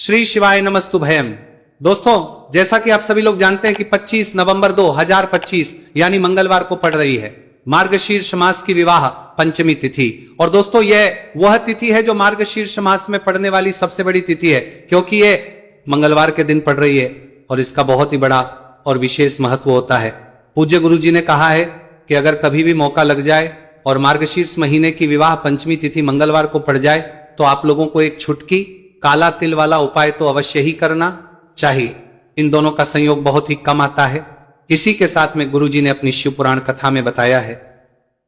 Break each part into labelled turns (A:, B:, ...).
A: श्री शिवाय नमस्तुभयम। दोस्तों, जैसा कि आप सभी लोग जानते हैं कि 25 नवंबर 2025 यानी मंगलवार को पड़ रही है मार्गशीर्ष मास की विवाह पंचमी तिथि। और दोस्तों, यह वह तिथि है जो मार्गशीर्ष मास में पड़ने वाली सबसे बड़ी तिथि है, क्योंकि यह मंगलवार के दिन पड़ रही है और इसका बहुत ही बड़ा और विशेष महत्व होता है। पूज्य गुरु जी ने कहा है कि अगर कभी भी मौका लग जाए और मार्गशीर्ष महीने की विवाह पंचमी तिथि मंगलवार को पड़ जाए तो आप लोगों को एक छुटकी काला तिल वाला उपाय तो अवश्य ही करना चाहिए। इन दोनों का संयोग बहुत ही कम आता है। इसी के साथ में गुरुजी ने अपनी शिव पुराण कथा में बताया है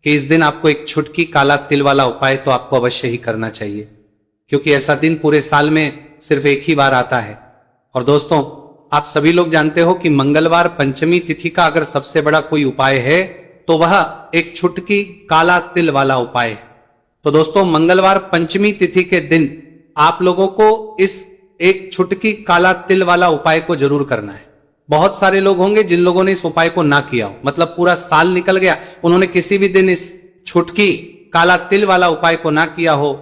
A: कि इस दिन आपको एक छुटकी काला तिल वाला उपाय तो आपको अवश्य ही करना चाहिए, क्योंकि ऐसा दिन पूरे साल में सिर्फ एक ही बार आता है। और दोस्तों, आप सभी लोग जानते हो कि मंगलवार पंचमी तिथि का अगर सबसे बड़ा कोई उपाय है तो वह एक छुटकी काला तिल वाला उपाय है। तो दोस्तों, मंगलवार पंचमी तिथि के दिन आप लोगों को इस एक छुटकी काला तिल वाला उपाय को जरूर करना है। बहुत सारे लोग होंगे जिन लोगों ने इस उपाय को ना किया हो, मतलब पूरा साल निकल गया, उन्होंने किसी भी दिन इस छुटकी काला तिल वाला उपाय को ना किया हो।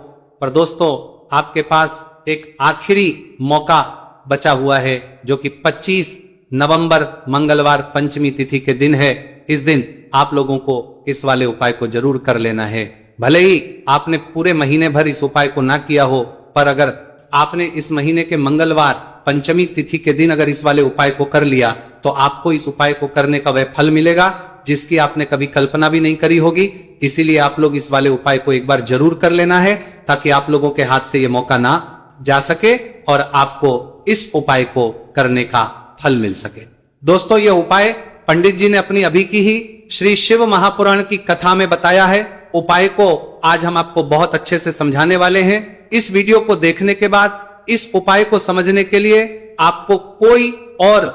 A: पर दोस्तों, आपके पास एक आखिरी मौका बचा हुआ है जो कि 25 नवंबर मंगलवार पंचमी तिथि के दिन है। इस दिन आप लोगों को इस वाले उपाय को जरूर कर लेना है। भले ही आपने पूरे महीने भर इस उपाय को ना किया हो, पर अगर आपने इस महीने के मंगलवार पंचमी तिथि के दिन अगर इस वाले उपाय को कर लिया तो आपको इस उपाय को करने का वह फल मिलेगा जिसकी आपने कभी कल्पना भी नहीं करी होगी। इसीलिए आप लोग इस वाले उपाय को एक बार जरूर कर लेना है ताकि आप लोगों के हाथ से यह मौका ना जा सके और आपको इस उपाय को करने का फल मिल सके। दोस्तों, यह उपाय पंडित जी ने अपनी अभी की ही श्री शिव महापुराण की कथा में बताया है। उपाय को आज हम आपको बहुत अच्छे से समझाने वाले हैं। इस वीडियो को देखने के बाद इस उपाय को समझने के लिए आपको कोई और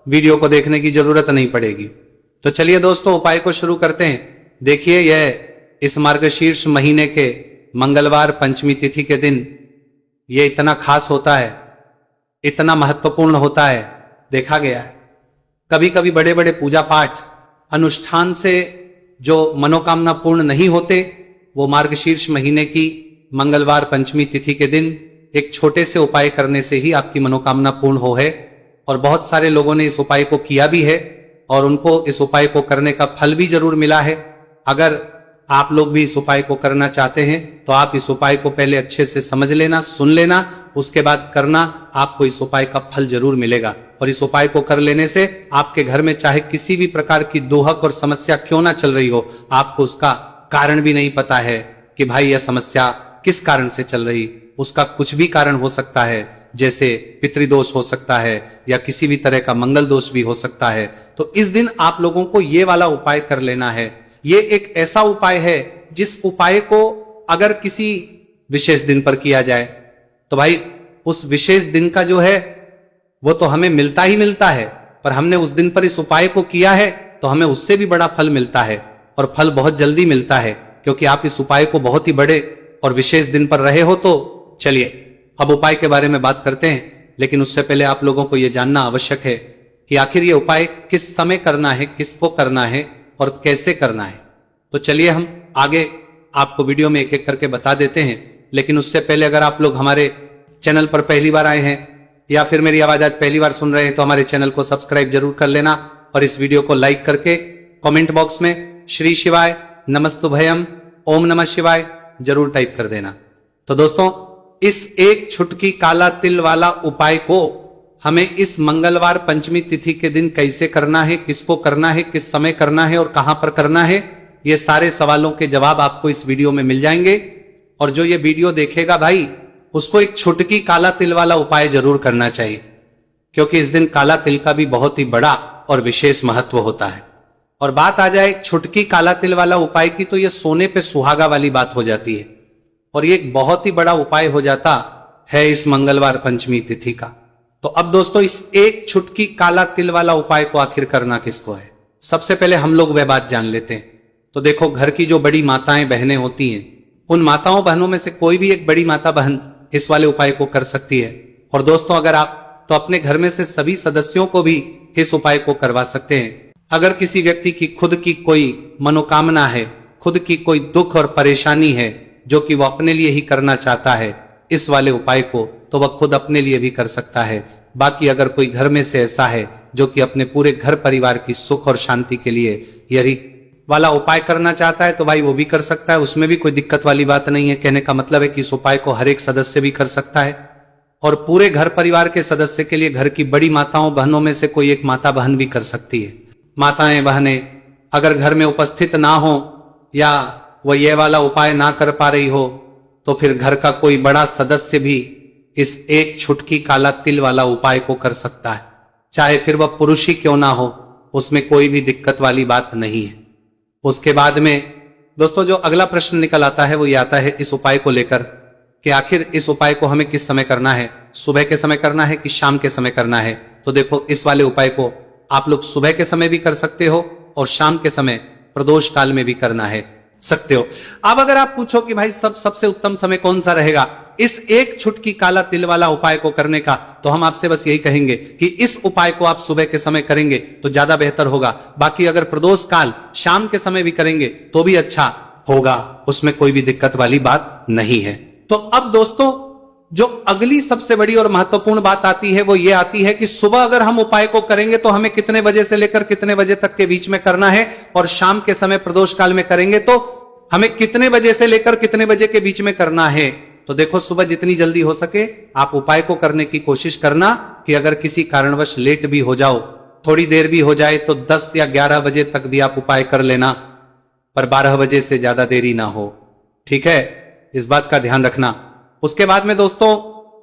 A: वीडियो को देखने की जरूरत नहीं पड़ेगी। तो चलिए दोस्तों, उपाय को शुरू करते हैं। देखिए, यह इस मार्गशीर्ष महीने के मंगलवार पंचमी तिथि के दिन यह इतना खास होता है, इतना महत्वपूर्ण होता है। देखा गया है कभी कभी बड़े बड़े पूजा पाठ अनुष्ठान से जो मनोकामना पूर्ण नहीं होते, वो मार्गशीर्ष महीने की मंगलवार पंचमी तिथि के दिन एक छोटे से उपाय करने से ही आपकी मनोकामना पूर्ण हो है। और बहुत सारे लोगों ने इस उपाय को किया भी है और उनको इस उपाय को करने का फल भी जरूर मिला है। अगर आप लोग भी इस उपाय को करना चाहते हैं तो आप इस उपाय को पहले अच्छे से समझ लेना, सुन लेना, उसके बाद करना। आपको इस उपाय का फल जरूर मिलेगा। और इस उपाय को कर लेने से आपके घर में चाहे किसी भी प्रकार की दोहक और समस्या क्यों ना चल रही हो, आपको उसका कारण भी नहीं पता है कि भाई यह समस्या किस कारण से चल रही, उसका कुछ भी कारण हो सकता है, जैसे पितृदोष हो सकता है या किसी भी तरह का मंगल दोष भी हो सकता है। तो इस दिन आप लोगों को ये वाला उपाय कर लेना है। ये एक ऐसा उपाय है जिस उपाय को अगर किसी विशेष दिन पर किया जाए तो भाई उस विशेष दिन का जो है वो तो हमें मिलता ही मिलता है, पर हमने उस दिन पर इस उपाय को किया है तो हमें उससे भी बड़ा फल मिलता है। और फल बहुत जल्दी मिलता है क्योंकि आप इस उपाय को बहुत ही बड़े और विशेष दिन पर रहे हो। तो चलिए अब उपाय के बारे में बात करते हैं, लेकिन उससे पहले आप लोगों को यह जानना आवश्यक है कि आखिर ये उपाय किस समय करना है, किसको करना है और कैसे करना है। तो चलिए हम आगे आपको वीडियो में एक एक करके बता देते हैं। लेकिन उससे पहले अगर आप लोग हमारे चैनल पर पहली बार आए हैं या फिर मेरी आवाज आज पहली बार सुन रहे हैं तो हमारे चैनल को सब्सक्राइब जरूर कर लेना और इस वीडियो को लाइक करके कमेंट बॉक्स में श्री शिवाय नमस्तुभयम ओम नमः शिवाय जरूर टाइप कर देना। तो दोस्तों, इस एक छुटकी काला तिल वाला उपाय को हमें इस मंगलवार पंचमी तिथि के दिन कैसे करना है, किसको करना है, किस समय करना है और कहां पर करना है, ये सारे सवालों के जवाब आपको इस वीडियो में मिल जाएंगे। और जो ये वीडियो देखेगा भाई, उसको एक छुटकी काला तिल वाला उपाय जरूर करना चाहिए, क्योंकि इस दिन काला तिल का भी बहुत ही बड़ा और विशेष महत्व होता है। और बात आ जाए छुटकी काला तिल वाला उपाय की तो यह सोने पे सुहागा वाली बात हो जाती है और ये एक बहुत ही बड़ा उपाय हो जाता है इस मंगलवार पंचमी तिथि का। तो अब दोस्तों, इस एक छुटकी काला तिल वाला उपाय को आखिर करना किसको है, सबसे पहले हम लोग वह बात जान लेते हैं। तो देखो, घर की जो बड़ी माताएं बहनें होती हैं, उन माताओं बहनों में से कोई भी एक बड़ी माता बहन इस वाले उपाय को कर सकती है। और दोस्तों, अगर आप तो अपने घर में से सभी सदस्यों को भी इस उपाय को करवा सकते हैं। अगर किसी व्यक्ति की खुद की कोई मनोकामना है, खुद की कोई दुख और परेशानी है जो कि वो अपने लिए ही करना चाहता है, इस वाले उपाय को तो वह खुद अपने लिए भी कर सकता है। बाकी अगर कोई घर में से ऐसा है जो कि अपने पूरे घर परिवार की सुख और शांति के लिए यही वाला उपाय करना चाहता है तो भाई वो भी कर सकता है, उसमें भी कोई दिक्कत वाली बात नहीं है। कहने का मतलब है कि इस उपाय को हर एक सदस्य भी कर सकता है और पूरे घर परिवार के सदस्य के लिए घर की बड़ी माताओं बहनों में से कोई एक माता बहन भी कर सकती है। माताएं बहनें अगर घर में उपस्थित ना हो या वह ये वाला उपाय ना कर पा रही हो तो फिर घर का कोई बड़ा सदस्य भी इस एक छुटकी काला तिल वाला उपाय को कर सकता है, चाहे फिर वह पुरुष ही क्यों ना हो, उसमें कोई भी दिक्कत वाली बात नहीं है। उसके बाद में दोस्तों जो अगला प्रश्न निकल आता है वो ये आता है इस उपाय को लेकर कि आखिर इस उपाय को हमें किस समय करना है, सुबह के समय करना है कि शाम के समय करना है। तो देखो इस वाले उपाय को आप लोग सुबह के समय भी कर सकते हो और शाम के समय प्रदोष काल में भी करना है सकते हो। अब अगर आप पूछो कि भाई सबसे उत्तम समय कौन सा रहेगा इस एक छुटकी काला तिल वाला उपाय को करने का, तो हम आपसे बस यही कहेंगे कि इस उपाय को आप सुबह के समय करेंगे तो ज्यादा बेहतर होगा। बाकी अगर प्रदोष काल शाम के समय भी करेंगे तो भी अच्छा होगा, उसमें कोई भी दिक्कत वाली बात नहीं है। तो अब दोस्तों जो अगली सबसे बड़ी और महत्वपूर्ण बात आती है वो ये आती है कि सुबह अगर हम उपाय को करेंगे तो हमें कितने बजे से लेकर कितने बजे तक के बीच में करना है, और शाम के समय प्रदोष काल में करेंगे तो हमें कितने बजे से लेकर कितने बजे के बीच में करना है। तो देखो सुबह जितनी जल्दी हो सके आप उपाय को करने की कोशिश करना कि अगर किसी कारणवश लेट भी हो जाओ, थोड़ी देर भी हो जाए तो 10 या 11 बजे तक भी आप उपाय कर लेना, पर 12 बजे से ज्यादा देरी ना हो, ठीक है, इस बात का ध्यान रखना। उसके बाद में दोस्तों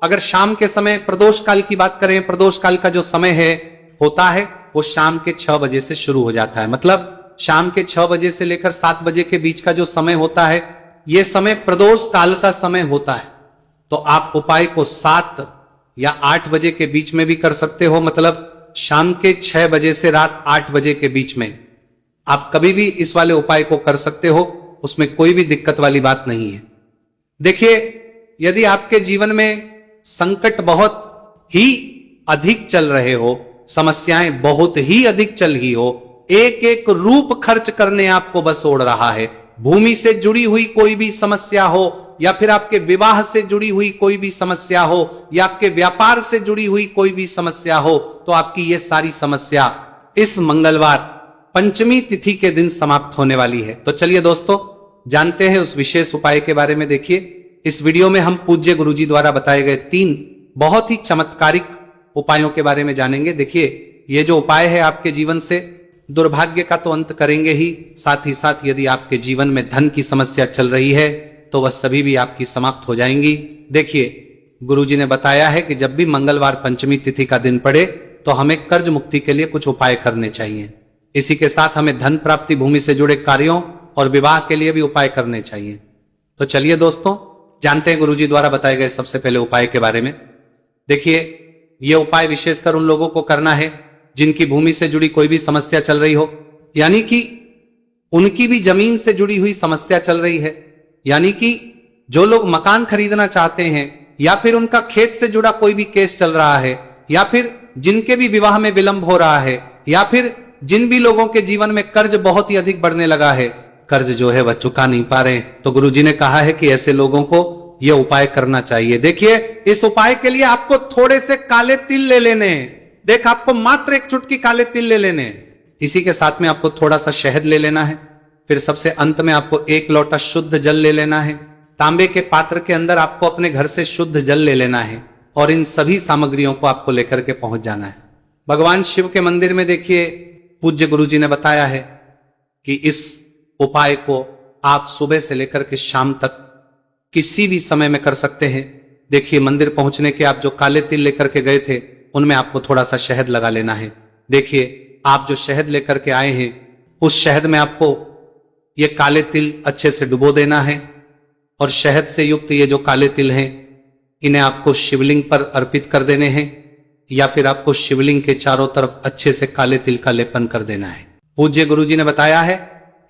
A: अगर शाम के समय प्रदोष काल की बात करें, प्रदोष काल का जो समय है होता है वो शाम के 6 बजे से शुरू हो जाता है। मतलब शाम के 6 बजे से लेकर 7 बजे के बीच का जो समय होता है यह समय प्रदोष काल का समय होता है। तो आप उपाय को 7 या 8 बजे के बीच में भी कर सकते हो, मतलब शाम के 6 बजे से रात 8 बजे के बीच में आप कभी भी इस वाले उपाय को कर सकते हो, उसमें कोई भी दिक्कत वाली बात नहीं है। देखिए यदि आपके जीवन में संकट बहुत ही अधिक चल रहे हो, समस्याएं बहुत ही अधिक चल रही हो, एक एक रूप खर्च करने आपको बस ओढ़ रहा है, भूमि से जुड़ी हुई कोई भी समस्या हो या फिर आपके विवाह से जुड़ी हुई कोई भी समस्या हो या आपके व्यापार से जुड़ी हुई कोई भी समस्या हो, तो आपकी ये सारी समस्या इस मंगलवार पंचमी तिथि के दिन समाप्त होने वाली है। तो चलिए दोस्तों जानते हैं उस विशेष उपाय के बारे में। देखिए इस वीडियो में हम पूज्य गुरुजी द्वारा बताए गए 3 बहुत ही चमत्कारिक उपायों के बारे में जानेंगे। देखिए ये जो उपाय है आपके जीवन से दुर्भाग्य का तो अंत करेंगे ही, साथ ही साथ यदि आपके जीवन में धन की समस्या चल रही है तो वह सभी भी आपकी समाप्त हो जाएंगी। देखिए गुरुजी ने बताया है कि जब भी मंगलवार पंचमी तिथि का दिन पड़े तो हमें कर्ज मुक्ति के लिए कुछ उपाय करने चाहिए। इसी के साथ हमें धन प्राप्ति, भूमि से जुड़े कार्यों और विवाह के लिए भी उपाय करने चाहिए। तो चलिए दोस्तों जानते हैं गुरुजी द्वारा बताए गए सबसे पहले उपाय के बारे में। देखिए यह उपाय विशेषकर उन लोगों को करना है जिनकी भूमि से जुड़ी कोई भी समस्या चल रही हो, यानी कि उनकी भी जमीन से जुड़ी हुई समस्या चल रही है, यानी कि जो लोग मकान खरीदना चाहते हैं या फिर उनका खेत से जुड़ा कोई भी केस चल रहा है, या फिर जिनके भी विवाह में विलंब हो रहा है, या फिर जिन भी लोगों के जीवन में कर्ज बहुत ही अधिक बढ़ने लगा है, कर्ज जो है वह चुका नहीं पा रहे, तो गुरुजी ने कहा है कि ऐसे लोगों को यह उपाय करना चाहिए। देखिए इस उपाय के लिए आपको थोड़े से काले तिल ले लेने हैं। देख आपको मात्र एक चुटकी काले तिल ले लेने हैं। इसी के साथ में आपको थोड़ा सा शहद ले लेना है। फिर सबसे अंत में आपको 1 लोटा शुद्ध जल ले लेना है। तांबे के पात्र के अंदर आपको अपने घर से शुद्ध जल ले लेना है और इन सभी सामग्रियों को आपको लेकर के पहुंच जाना है। भगवान शिव के मंदिर में देखिए पूज्य गुरुजी ने बताया है कि इस उपाय को आप सुबह से लेकर के शाम तक किसी भी समय में कर सकते हैं। देखिए मंदिर पहुंचने के आप जो काले तिल लेकर के गए थे उनमें आपको थोड़ा सा शहद लगा लेना है। देखिए आप जो शहद लेकर के आए हैं उस शहद में आपको ये काले तिल अच्छे से डुबो देना है और शहद से युक्त ये जो काले तिल हैं इन्हें आपको शिवलिंग पर अर्पित कर देने हैं, या फिर आपको शिवलिंग के चारों तरफ अच्छे से काले तिल का लेपन कर देना है। पूज्य गुरुजी ने बताया है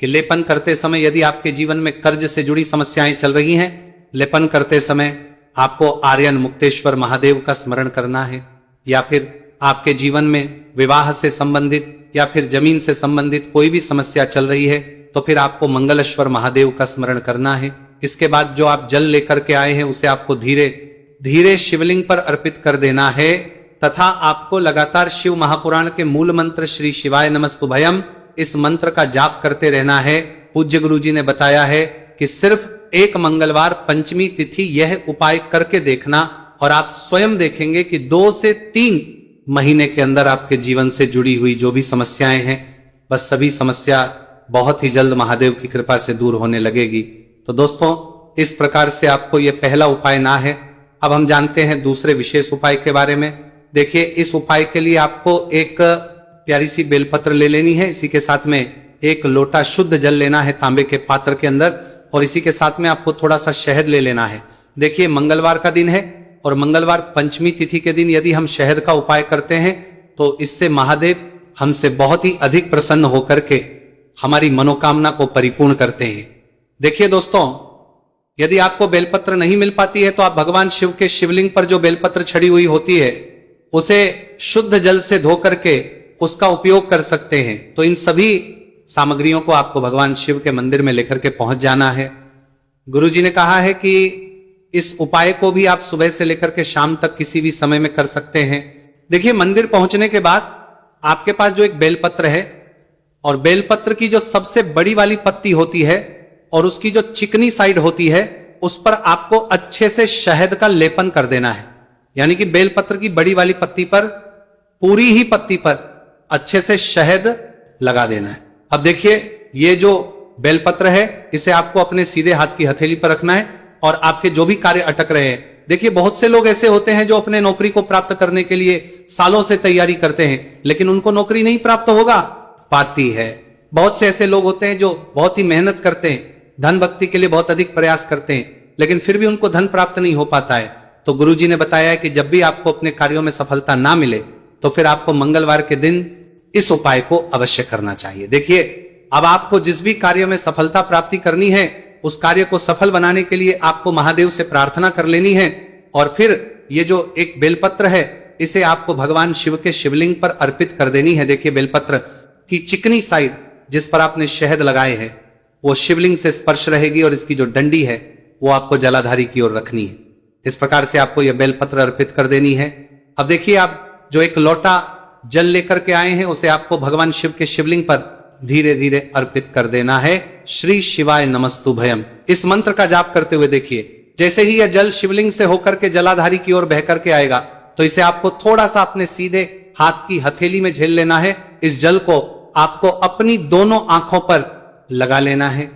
A: कि लेपन करते समय यदि आपके जीवन में कर्ज से जुड़ी समस्याएं चल रही हैं, लेपन करते समय आपको आर्यन मुक्तेश्वर महादेव का स्मरण करना है, या फिर आपके जीवन में विवाह से संबंधित या फिर जमीन से संबंधित कोई भी समस्या चल रही है तो फिर आपको मंगलेश्वर महादेव का स्मरण करना है। इसके बाद जो आप जल लेकर के आए हैं उसे आपको धीरे धीरे शिवलिंग पर अर्पित कर देना है तथा आपको लगातार शिव महापुराण के मूल मंत्र श्री शिवाय नमस्तुभयम इस मंत्र का जाप करते रहना है। पूज्य गुरु जी ने बताया है कि सिर्फ एक मंगलवार पंचमी तिथि यह उपाय करके देखना और आप स्वयं देखेंगे कि 2 से 3 महीने के अंदर आपके जीवन से जुड़ी हुई जो भी समस्याएं हैं बस सभी समस्या बहुत ही जल्द महादेव की कृपा से दूर होने लगेगी। तो दोस्तों इस प्रकार से आपको यह पहला उपाय ना है। अब हम जानते हैं दूसरे विशेष उपाय के बारे में। देखिए इस उपाय के लिए आपको एक प्यारी सी बेलपत्र ले लेनी है, इसी के साथ में 1 लोटा शुद्ध जल लेना है तांबे के पात्र के अंदर और इसी के साथ में आपको थोड़ा सा शहद ले लेना है। देखिए मंगलवार का दिन है और मंगलवार पंचमी तिथि के दिन यदि हम शहद का उपाय करते हैं तो इससे महादेव हमसे बहुत ही अधिक प्रसन्न होकर के हमारी मनोकामना को परिपूर्ण करते हैं। देखिए दोस्तों यदि आपको बेलपत्र नहीं मिल पाती है तो आप भगवान शिव के शिवलिंग पर जो बेलपत्र छड़ी हुई होती है उसे शुद्ध जल से धो करके उसका उपयोग कर सकते हैं। तो इन सभी सामग्रियों को आपको भगवान शिव के मंदिर में लेकर के पहुंच जाना है। गुरुजी ने कहा है कि इस उपाय को भी आप सुबह से लेकर के शाम तक किसी भी समय में कर सकते हैं। देखिए मंदिर पहुंचने के बाद आपके पास जो एक बेलपत्र है और बेलपत्र की जो सबसे बड़ी वाली पत्ती होती है और उसकी जो चिकनी साइड होती है उस पर आपको अच्छे से शहद का लेपन कर देना है। यानी कि बेलपत्र की बड़ी वाली पत्ती पर पूरी ही पत्ती पर अच्छे से शहद लगा देना है। अब देखिए ये जो बेलपत्र है इसे आपको अपने सीधे हाथ की हथेली पर रखना है और आपके जो भी कार्य अटक रहे हैं। देखिए बहुत से लोग ऐसे होते हैं जो अपने नौकरी को प्राप्त करने के लिए सालों से तैयारी करते हैं लेकिन उनको नौकरी नहीं प्राप्त होगा पाती है। बहुत से ऐसे लोग होते हैं जो बहुत ही मेहनत करते हैं, धन भक्ति के लिए बहुत अधिक प्रयास करते हैं लेकिन फिर भी उनको धन प्राप्त नहीं हो पाता है। तो गुरुजी ने बताया है कि जब भी आपको अपने कार्यों में सफलता ना मिले तो फिर आपको मंगलवार के दिन इस उपाय को अवश्य करना चाहिए। देखिए अब आपको जिस भी कार्य में सफलता प्राप्ति करनी है उस कार्य को सफल बनाने के लिए आपको महादेव से प्रार्थना कर लेनी है और फिर ये जो एक बेलपत्र है इसे आपको भगवान शिव के शिवलिंग पर अर्पित कर देनी है। देखिए बेलपत्र की चिकनी साइड जिस पर आपने शहद लगाए हैं वो शिवलिंग से स्पर्श रहेगी और इसकी जो डंडी है वो आपको जलाधारी की ओर रखनी है। इस प्रकार से आपको यह बेलपत्र अर्पित कर देनी है। अब देखिए आप जो एक लोटा जल लेकर के आए हैं उसे आपको भगवान शिव के शिवलिंग पर धीरे धीरे अर्पित कर देना है। श्री शिवाय नमस्तुभयम इस मंत्र का जाप करते हुए देखिए जैसे ही यह जल शिवलिंग से होकर के जलाधारी की ओर बह करके आएगा तो इसे आपको थोड़ा सा अपने सीधे हाथ की हथेली में झेल लेना है। इस जल को आपको अपनी दोनों आंखों पर लगा लेना है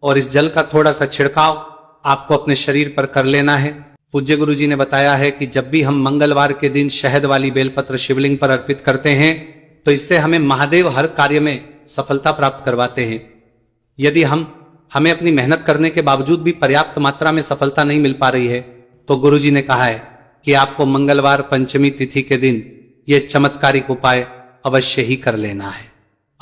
A: और इस जल का थोड़ा सा छिड़काव आपको अपने शरीर पर कर लेना है। पूज्य गुरु जी ने बताया है कि जब भी हम मंगलवार के दिन शहद वाली बेलपत्र शिवलिंग पर अर्पित करते हैं तो इससे हमें महादेव हर कार्य में सफलता प्राप्त करवाते हैं। यदि हमें अपनी मेहनत करने के बावजूद भी पर्याप्त मात्रा में सफलता नहीं मिल पा रही है तो गुरुजी ने कहा है कि आपको मंगलवार पंचमी तिथि के दिन यह चमत्कारिक उपाय अवश्य ही कर लेना है।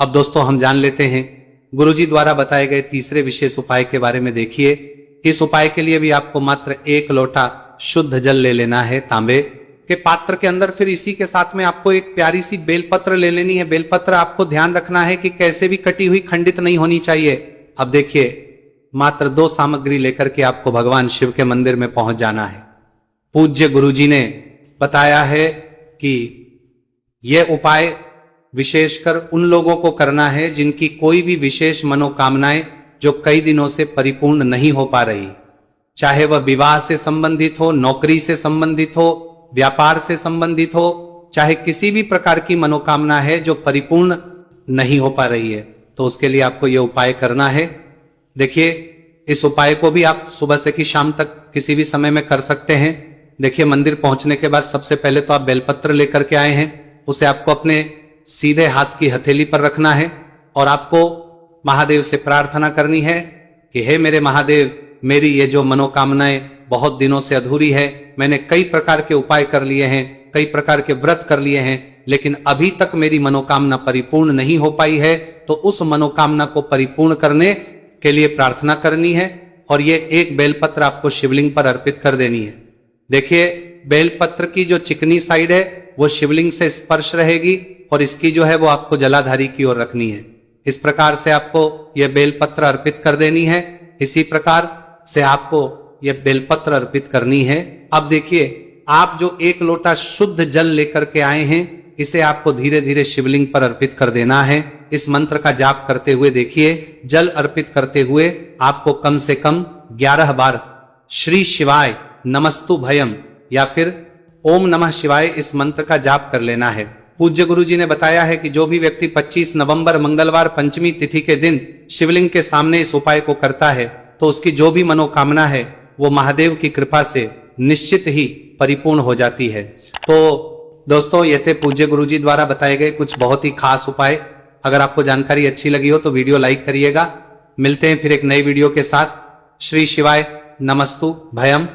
A: अब दोस्तों हम जान लेते हैं गुरुजी द्वारा बताए गए तीसरे विशेष उपाय के बारे में। देखिए इस उपाय के लिए भी आपको मात्र 1 लोटा शुद्ध जल ले लेना है तांबे के पात्र के अंदर। फिर इसी के साथ में आपको एक प्यारी सी बेलपत्र ले लेनी है। बेलपत्र आपको ध्यान रखना है कि कैसे भी कटी हुई खंडित नहीं होनी चाहिए। अब देखिए मात्र 2 सामग्री लेकर के आपको भगवान शिव के मंदिर में पहुंच जाना है। पूज्य गुरुजी ने बताया है कि यह उपाय विशेषकर उन लोगों को करना है जिनकी कोई भी विशेष मनोकामनाएं जो कई दिनों से परिपूर्ण नहीं हो पा रही, चाहे वह विवाह से संबंधित हो, नौकरी से संबंधित हो, व्यापार से संबंधित हो, चाहे किसी भी प्रकार की मनोकामना है जो परिपूर्ण नहीं हो पा रही है तो उसके लिए आपको यह उपाय करना है। देखिए इस उपाय को भी आप सुबह से कि शाम तक किसी भी समय में कर सकते हैं। देखिए मंदिर पहुंचने के बाद सबसे पहले तो आप बेलपत्र लेकर के आए हैं, उसे आपको अपने सीधे हाथ की हथेली पर रखना है और आपको महादेव से प्रार्थना करनी है कि हे मेरे महादेव, मेरी ये जो मनोकामनाएं बहुत दिनों से अधूरी है, मैंने कई प्रकार के उपाय कर लिए हैं, कई प्रकार के व्रत कर लिए हैं, लेकिन अभी तक मेरी मनोकामना परिपूर्ण नहीं हो पाई है, तो उस मनोकामना को परिपूर्ण करने के लिए प्रार्थना करनी है और ये एक बेलपत्र आपको शिवलिंग पर अर्पित कर देनी है। देखिए बेलपत्र की जो चिकनी साइड है वो शिवलिंग से स्पर्श रहेगी और इसकी जो है वो आपको जलाधारी की ओर रखनी है। इस प्रकार से आपको यह बेलपत्र अर्पित कर देनी है। इसी प्रकार से आपको यह बेलपत्र अर्पित करनी है। अब देखिए, आप जो 1 लोटा शुद्ध जल लेकर के आए हैं, इसे आपको धीरे धीरे शिवलिंग पर अर्पित कर देना है। इस मंत्र का जाप करते हुए देखिए, जल अर्पित करते हुए आपको कम से कम 11 बार श्री शिवाय नमस्तु भयम या फिर ओम नमः शिवाय इस मंत्र का जाप कर लेना है। पूज्य गुरु जी ने बताया है कि जो भी व्यक्ति 25 नवंबर मंगलवार पंचमी तिथि के दिन शिवलिंग के सामने इस उपाय को करता है, तो उसकी जो भी मनोकामना है वो महादेव की कृपा से निश्चित ही परिपूर्ण हो जाती है। तो दोस्तों, ये थे पूज्य गुरु जी द्वारा बताए गए कुछ बहुत ही खास उपाय। अगर आपको जानकारी अच्छी लगी हो तो वीडियो लाइक करिएगा। मिलते हैं फिर एक नई वीडियो के साथ। श्री शिवाय नमस्तु भयम।